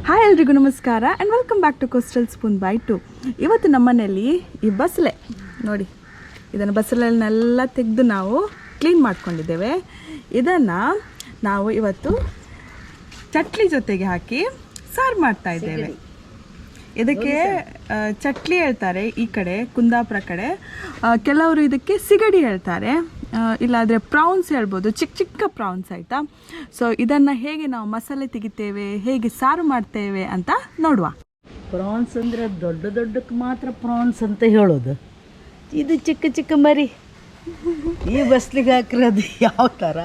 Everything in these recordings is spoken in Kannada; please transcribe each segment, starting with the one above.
ಹಾಯ್ ಎಲ್ರಿಗೂ ನಮಸ್ಕಾರ and welcome back to Coastal Spoon by 2. ಇವತ್ತು ನಮ್ಮನೇಲಿ ಈ ಬಸಳೆ ನೋಡಿ, ಇದನ್ನು ಬಸಳೆನೆಲ್ಲ ತೆಗೆದು ನಾವು ಕ್ಲೀನ್ ಮಾಡ್ಕೊಂಡಿದ್ದೇವೆ. ಇದನ್ನು ನಾವು ಇವತ್ತು ಚಟ್ಲಿ ಜೊತೆಗೆ ಹಾಕಿ ಸಾರು ಮಾಡ್ತಾ ಇದ್ದೇವೆ. ಇದಕ್ಕೆ ಚಟ್ಲಿ ಹೇಳ್ತಾರೆ ಈ ಕಡೆ, ಕುಂದಾಪುರ ಕಡೆ. ಕೆಲವರು ಇದಕ್ಕೆ ಸಿಗಡಿ ಹೇಳ್ತಾರೆ, ಇಲ್ಲಾದರೆ ಪ್ರಾನ್ಸ್ ಹೇಳ್ಬೋದು, ಚಿಕ್ಕ ಚಿಕ್ಕ ಪ್ರಾನ್ಸ್ ಆಯಿತಾ. ಸೊ ಇದನ್ನು ಹೇಗೆ ನಾವು ಮಸಾಲೆ ತೆಗಿತೇವೆ, ಹೇಗೆ ಸಾರು ಮಾಡ್ತೇವೆ ಅಂತ ನೋಡುವ. ಪ್ರಾನ್ಸ್ ಅಂದರೆ ದೊಡ್ಡ ದೊಡ್ಡಕ್ಕೆ ಮಾತ್ರ ಪ್ರಾನ್ಸ್ ಅಂತ ಹೇಳೋದು. ಇದು ಚಿಕ್ಕ ಚಿಕ್ಕ ಮರಿ ಈ ಬಸ್ಲಿಗೆ ಹಾಕಿರೋದು ಯಾವ ಥರ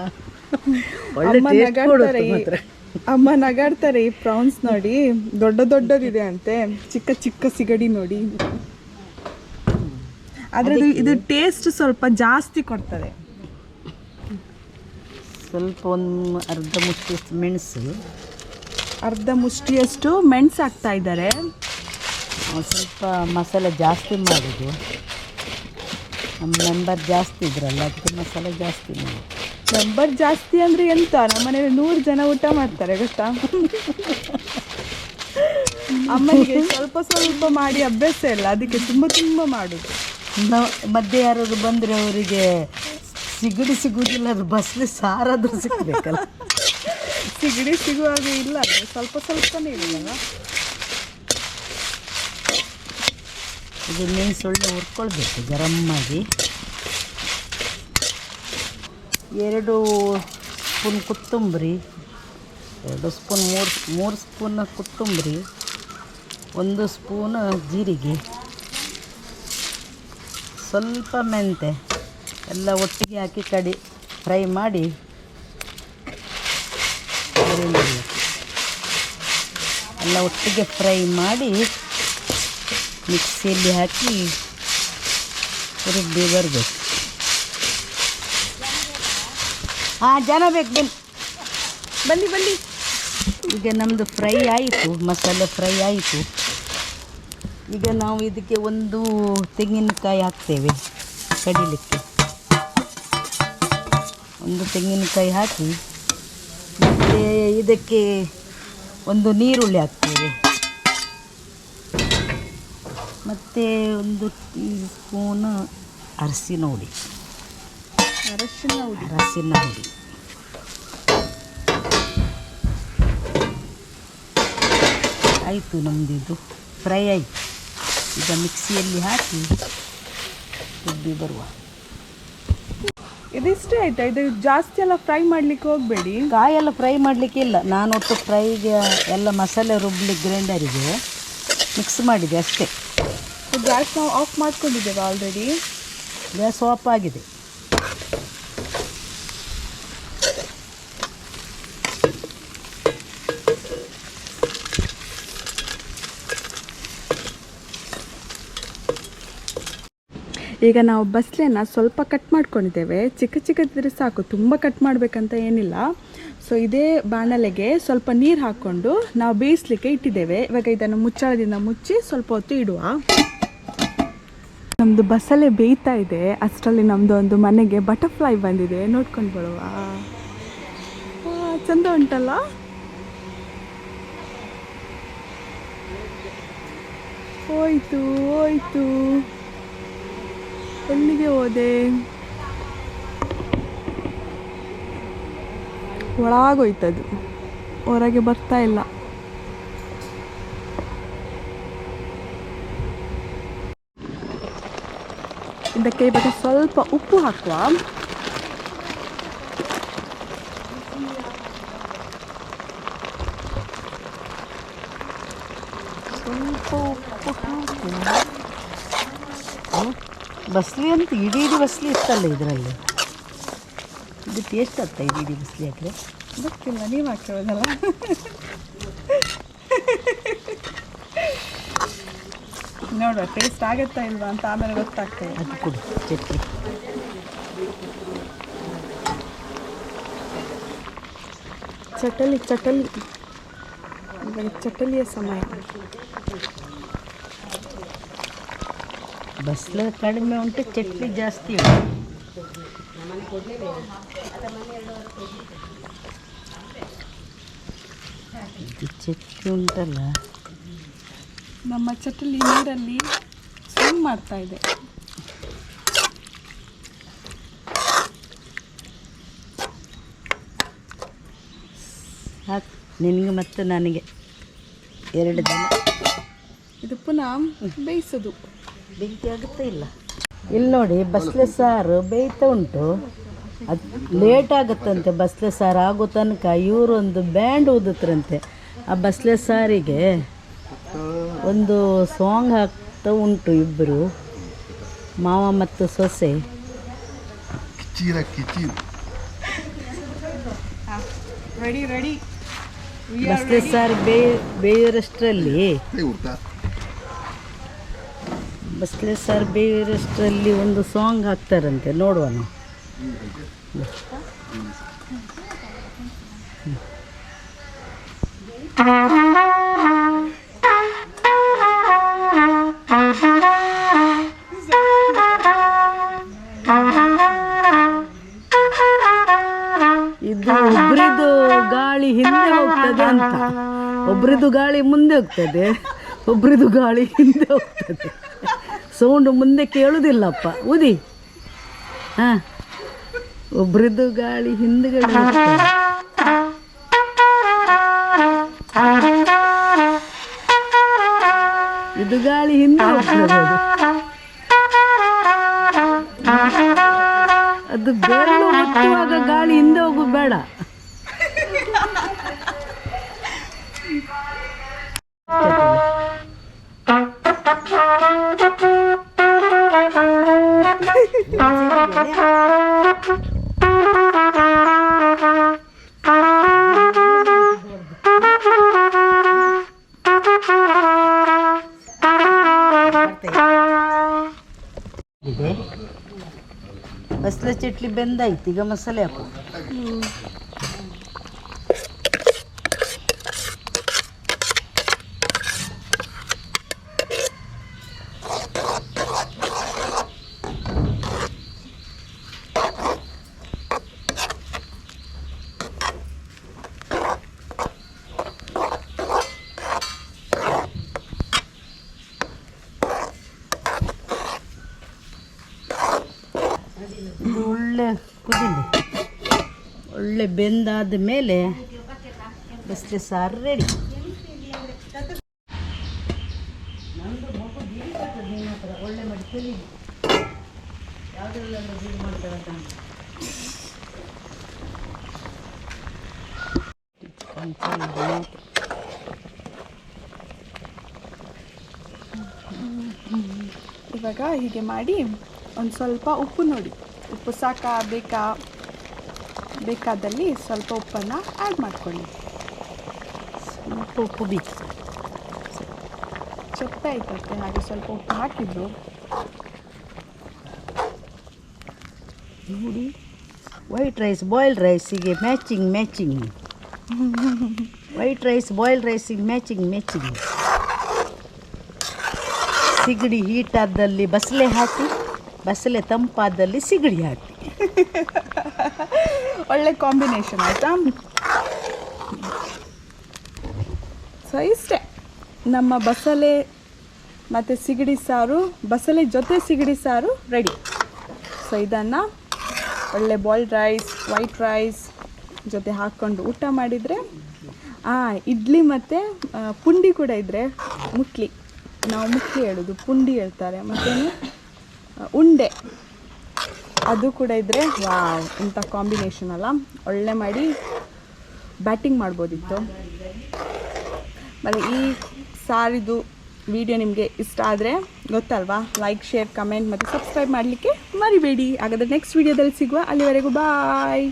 ಅಮ್ಮ ನಗಾಡ್ತಾರೆ. ಈ ಪ್ರಾನ್ಸ್ ನೋಡಿ ದೊಡ್ಡ ದೊಡ್ಡದಿದೆ ಅಂತೆ, ಚಿಕ್ಕ ಚಿಕ್ಕ ಸಿಗಡಿ ನೋಡಿ. ಆದರೆ ಇದು ಟೇಸ್ಟ್ ಸ್ವಲ್ಪ ಜಾಸ್ತಿ ಕೊಡ್ತದೆ. ಸ್ವಲ್ಪ ಒಂದು ಅರ್ಧ ಮುಷ್ಟಿಯಷ್ಟು ಮೆಣಸು, ಅರ್ಧ ಮುಷ್ಟಿಯಷ್ಟು ಮೆಣಸು ಹಾಕ್ತಾ ಇದ್ದಾರೆ. ಸ್ವಲ್ಪ ಮಸಾಲೆ ಜಾಸ್ತಿ ಮಾಡೋದು. ನಮ್ಮ ಮೆಂಬರ್ ಜಾಸ್ತಿ ಇದ್ರಲ್ಲ, ಅದಕ್ಕೆ ಮಸಾಲೆ ಜಾಸ್ತಿ ಮಾಡೋದು. ಮೆಂಬರ್ ಜಾಸ್ತಿ ಅಂದರೆ ಎಂತ, ನಮ್ಮ ಮನೇಲಿ 100 ಜನ ಊಟ ಮಾಡ್ತಾರೆ ಗೊತ್ತಾ. ಅಮ್ಮನಿಗೆ ಸ್ವಲ್ಪ ಸ್ವಲ್ಪ ಮಾಡಿ ಅಭ್ಯಾಸ ಇಲ್ಲ, ಅದಕ್ಕೆ ತುಂಬ ತುಂಬ ಮಾಡೋದು. ನಾವು ಮಧ್ಯೆ ಯಾರಾದ್ರು ಬಂದರೆ ಅವರಿಗೆ ಸಿಗಡಿ ಸಿಗುವುದಿಲ್ಲ, ಅದು ಬಸ್ಲಿ ಸಾರಾದರೂ ಸಿಗಬೇಕಲ್ಲ. ಸಿಗಡಿ ಸಿಗುವಾಗ ಇಲ್ಲ, ಸ್ವಲ್ಪ ಸ್ವಲ್ಪನೇ ಇದೆಯಲ್ಲ. ಇದು ಮೆಣಸು ಒಳ್ಳೆ ಹುರ್ಕೊಳ್ಬೇಕು ಗರಂ ಮಾಡಿ. 2 ಸ್ಪೂನ್ ಕೊತ್ತಂಬರಿ, 2 ಸ್ಪೂನ್ 3 ಸ್ಪೂನ್ ಕೊತ್ತಂಬರಿ, 1 ಸ್ಪೂನ್ ಜೀರಿಗೆ, ಸ್ವಲ್ಪ ಮೆಂತೆ ಎಲ್ಲ ಒಟ್ಟಿಗೆ ಹಾಕಿ ಫ್ರೈ ಮಾಡಿ ಎಲ್ಲ ಒಟ್ಟಿಗೆ ಫ್ರೈ ಮಾಡಿ ಮಿಕ್ಸಿಯಲ್ಲಿ ಹಾಕಿ ರುಬ್ಬಿ ಬರಬೇಕು. ಜನ ಬೇಕು, ಬನ್ನಿ ಬನ್ನಿ. ಈಗ ನಮ್ಮದು ಫ್ರೈ ಆಯಿತು, ಮಸಾಲೆ ಫ್ರೈ ಆಯಿತು. ಈಗ ನಾವು ಇದಕ್ಕೆ 1 ತೆಂಗಿನಕಾಯಿ ಹಾಕ್ತೇವೆ ಕಡಿಲಿಕ್ಕೆ. 1 ತೆಂಗಿನಕಾಯಿ ಹಾಕಿ ಮತ್ತು ಇದಕ್ಕೆ 1 ನೀರುಳ್ಳಿ ಹಾಕ್ತೇವೆ. ಮತ್ತು 1 ಟೀ ಸ್ಪೂನ್ ಅರಸಿನ ಹುಡಿ. ಆಯಿತು, ನಮ್ಮದು ಇದು ಫ್ರೈ ಆಯಿತು. ಈಗ ಮಿಕ್ಸಿಯಲ್ಲಿ ಹಾಕಿ ರುಬ್ಬಿ ಬರುವ. ಇದಿಷ್ಟೇ ಆಯ್ತಾ? ಇದು ಜಾಸ್ತಿ ಎಲ್ಲ ಫ್ರೈ ಮಾಡಲಿಕ್ಕೆ ಹೋಗಬೇಡಿ. ಕಾಯೆಲ್ಲ ಫ್ರೈ ಮಾಡಲಿಕ್ಕೆ ಇಲ್ಲ, ನಾನು ಒಟ್ಟು ಫ್ರೈಗೆ ಎಲ್ಲ ಮಸಾಲೆ ರುಬ್ಬಲಿಕ್ಕೆ ಗ್ರೈಂಡರಿಗೆ ಮಿಕ್ಸ್ ಮಾಡಿದೆ ಅಷ್ಟೇ. ಗ್ಯಾಸ್ ನಾವು ಆಫ್ ಮಾಡ್ಕೊಂಡಿದ್ದೇವೆ ಆಲ್ರೆಡಿ. ಗ್ಯಾಸ್ ಆಫ್ ಆಗಿದೆ. ಈಗ ನಾವು ಬಸಳೆನ ಸ್ವಲ್ಪ ಕಟ್ ಮಾಡ್ಕೊಂಡಿದ್ದೇವೆ. ಚಿಕ್ಕ ಚಿಕ್ಕದಿದ್ರೆ ಸಾಕು, ತುಂಬ ಕಟ್ ಮಾಡಬೇಕಂತ ಏನಿಲ್ಲ. ಸೊ ಇದೇ ಬಾಣಲೆಗೆ ಸ್ವಲ್ಪ ನೀರು ಹಾಕ್ಕೊಂಡು ನಾವು ಬೇಯಿಸ್ಲಿಕ್ಕೆ ಇಟ್ಟಿದ್ದೇವೆ. ಇವಾಗ ಇದನ್ನು ಮುಚ್ಚಳದಿಂದ ಮುಚ್ಚಿ ಸ್ವಲ್ಪ ಹೊತ್ತು ಇಡುವ. ನಮ್ಮದು ಬಸಳೆ ಬೇಯ್ತಾ ಇದೆ, ಅಷ್ಟರಲ್ಲಿ ನಮ್ಮದು ಒಂದು ಮನೆಗೆ ಬಟರ್ಫ್ಲೈ ಬಂದಿದೆ, ನೋಡ್ಕೊಂಡು ಬರುವ. ಚಂದ ಉಂಟಲ್ಲ. ಹೋಯ್ತು ಎಲ್ಲಿಗೆ ಹೋದೆ? ಒಳಗೋಯ್ತದು, ಹೊರಗೆ ಬರ್ತಾ ಇಲ್ಲ. ಇದಕ್ಕೆ ಇವಾಗ ಸ್ವಲ್ಪ ಉಪ್ಪು ಹಾಕುವ. ಸ್ವಲ್ಪ ಉಪ್ಪು ಹಾಕುವ. ಬಸ್ಲಿ ಅಂತ ಇಡೀ ಬಸ್ಲಿ ಇತ್ತಲ್ಲ ಇದರಲ್ಲಿ, ಇದು ಟೇಸ್ಟ್ ಆಗ್ತಾ ಇಡೀ ಬಸ್ಲಿ ಹಾಕಿದ್ರೆ. ಗೊತ್ತಿಲ್ಲ, ನೀವು ಹಾಕಿರೋದಲ್ಲ. ನೋಡುವ ಟೇಸ್ಟ್ ಆಗುತ್ತಾ ಇಲ್ವಾ ಅಂತ ಆಮೇಲೆ ಗೊತ್ತಾಗ್ತದೆ. ಅದು ಕೊಡು ಚಟ್ನಿ. ಚಟಲಿ ಇವಾಗ ಚಟಲಿಯ ಸಮಯ. ಬಸ್ಲೆ ಕಡಿಮೆ ಉಂಟು, ಚಟ್ನಿ ಜಾಸ್ತಿ ಉಂಟು. ಈ ಚಟ್ನಿ ಉಂಟಲ್ಲ, ನಮ್ಮ ಚಟ್ಟಲಿ ನೀರಲ್ಲಿ ಸ್ವಿಮ್ ಮಾಡ್ತಾ ಇದೆ. ಸಾಕು ನಿನಗೆ ಮತ್ತು ನನಗೆ 2 ದಿನ. ಇದು ಪುನಃ ಬೇಯಿಸೋದು. ಬೆಂಕಿ ಆಗುತ್ತೆ ಇಲ್ಲ. ಇಲ್ಲಿ ನೋಡಿ ಬಸ್ಲೆ ಸಾರು ಬೇಯ್ತಾ ಉಂಟು. ಅದು ಲೇಟ್ ಆಗುತ್ತಂತೆ ಬಸ್ಲೆ ಸಾರು ಆಗೋ ತನಕ. ಇವರು ಒಂದು ಬ್ಯಾಂಡ್ ಊದುತ್ತರಂತೆ. ಆ ಬಸ್ಲೆ ಸಾರಿಗೆ ಒಂದು ಸಾಂಗ್ ಹಾಕ್ತಾ ಉಂಟು ಇಬ್ಬರು, ಮಾವ ಮತ್ತು ಸೊಸೆ. Ready ready. ಬಸ್ಲೆ ಸಾರು ಬೇಯೋರಷ್ಟರಲ್ಲಿ ಬಸ್ಲೆ ಸಾರು ಬೇಯೋರಷ್ಟರಲ್ಲಿ ಒಂದು ಸಾಂಗ್ ಹಾಕ್ತಾರಂತೆ, ನೋಡುವ ನಾವು. ಇದು ಒಬ್ರಿದು ಗಾಳಿ ಹಿಂದೆ ಹೋಗ್ತದೆ ಅಂತ, ಒಬ್ರಿದು ಗಾಳಿ ಮುಂದೆ ಹೋಗ್ತದೆ, ಒಬ್ರಿದು ಗಾಳಿ ಹಿಂದೆ ಹೋಗ್ತದೆ. ಸೌಂಡ್ ಮುಂದೆ ಕೇಳುವುದಿಲ್ಲಪ್ಪ ಊದಿ. ಹಾಂ, ಒಬ್ರಿದು ಗಾಳಿ ಹಿಂದ್ಗಡೆ ಹೋಗ್ತದೆ. ಇದು ಗಾಳಿ ಹಿಂದೆ ಹೋಗ್ತದೆ. ಅದು ಬೆರಳು ಮುಟ್ಟುವಾಗ ಗಾಳಿ ಹಿಂದೆ ಹೋಗೋದು ಬೇಡ. ಬಸ್ಲೆ ಚಟ್ಲಿ ಬೆಂದಾಯ್ತು, ಈಗ ಮಸಾಲೆ ಹಾಕು. ಇದು ಒಳ್ಳೆ ಕುದಿಲಿ, ಒಳ್ಳೆ ಬೆಂದಾದ ಮೇಲೆ ಬಸ್ಲೆ ಸಾರು ರೆಡಿ. ಒಳ್ಳೆ ಮಾಡಿ ಕಲಿ ಯಾವುದೆಲ್ಲ ಇದು ಮಾಡ್ತಾರಂತ. ಇವಾಗ ಹೀಗೆ ಮಾಡಿ ಒಂದು ಸ್ವಲ್ಪ ಉಪ್ಪು ನೋಡಿ, ಉಪ್ಪು ಸಾಕಾ ಬೇಕಾದಲ್ಲಿ ಸ್ವಲ್ಪ ಉಪ್ಪನ್ನು ಆ್ಯಡ್ ಮಾಡ್ಕೊಳ್ಳಿ. ಸ್ವಲ್ಪ ಉಪ್ಪು ಬೇಕು, ಚಪ್ಪೆ ಆಯ್ತತ್ತೆ, ಹಾಗೆ ಸ್ವಲ್ಪ ಉಪ್ಪು ಹಾಕಿದ್ದು ನೋಡಿ. ವೈಟ್ ರೈಸ್ ಬಾಯ್ಲ್ಡ್ ರೈಸಿಗೆ ಮ್ಯಾಚಿಂಗ್ ವೈಟ್ ರೈಸ್ ಬಾಯ್ಲ್ಡ್ ರೈಸಿಗೆ ಮ್ಯಾಚಿಂಗ್. ಸಿಗಡಿ ಹೀಟಾದಲ್ಲಿ ಬಸಳೆ ಹಾಕಿ, ಬಸಳೆ ತಂಪಾದಲ್ಲಿ ಸಿಗಡಿ ಹಾಕಿ. ಒಳ್ಳೆ ಕಾಂಬಿನೇಷನ್ ಆಯಿತಾ. ಸೊ ಇಷ್ಟೇ ನಮ್ಮ ಬಸಳೆ ಮತ್ತು ಸಿಗಡಿ ಸಾರು, ಬಸಳೆ ಜೊತೆ ಸಿಗಡಿ ಸಾರು ರೆಡಿ. ಸೊ ಇದನ್ನು ಒಳ್ಳೆ ಬಾಯ್ಲ್ಡ್ ರೈಸ್, ವೈಟ್ ರೈಸ್ ಜೊತೆ ಹಾಕ್ಕೊಂಡು ಊಟ ಮಾಡಿದರೆ, ಇಡ್ಲಿ ಮತ್ತು ಪುಂಡಿ ಕೂಡ ಇದ್ದರೆ, ಮುಟ್ಲಿ, ನಾವು ಮುಟ್ಲಿ ಹೇಳೋದು, ಪುಂಡಿ ಹೇಳ್ತಾರೆ, ಮತ್ತೇನು ಉಂಡೆ, ಅದು ಕೂಡ ಇದ್ದರೆ ವಾವ್, ಇಂಥ ಕಾಂಬಿನೇಷನ್ ಅಲ್ಲ, ಒಳ್ಳೆ ಮಾಡಿ ಬ್ಯಾಟಿಂಗ್ ಮಾಡ್ಬೋದಿತ್ತು. ಮತ್ತು ಈ ಸಾರಿದು ವಿಡಿಯೋ ನಿಮಗೆ ಇಷ್ಟ ಆದರೆ ಗೊತ್ತಲ್ವಾ, ಲೈಕ್, ಶೇರ್, ಕಮೆಂಟ್ ಮತ್ತು ಸಬ್ಸ್ಕ್ರೈಬ್ ಮಾಡಲಿಕ್ಕೆ ಮರಿಬೇಡಿ. ಹಾಗಾದರೆ ನೆಕ್ಸ್ಟ್ ವಿಡಿಯೋದಲ್ಲಿ ಸಿಗುವ. ಅಲ್ಲಿವರೆಗೂ ಬಾಯ್.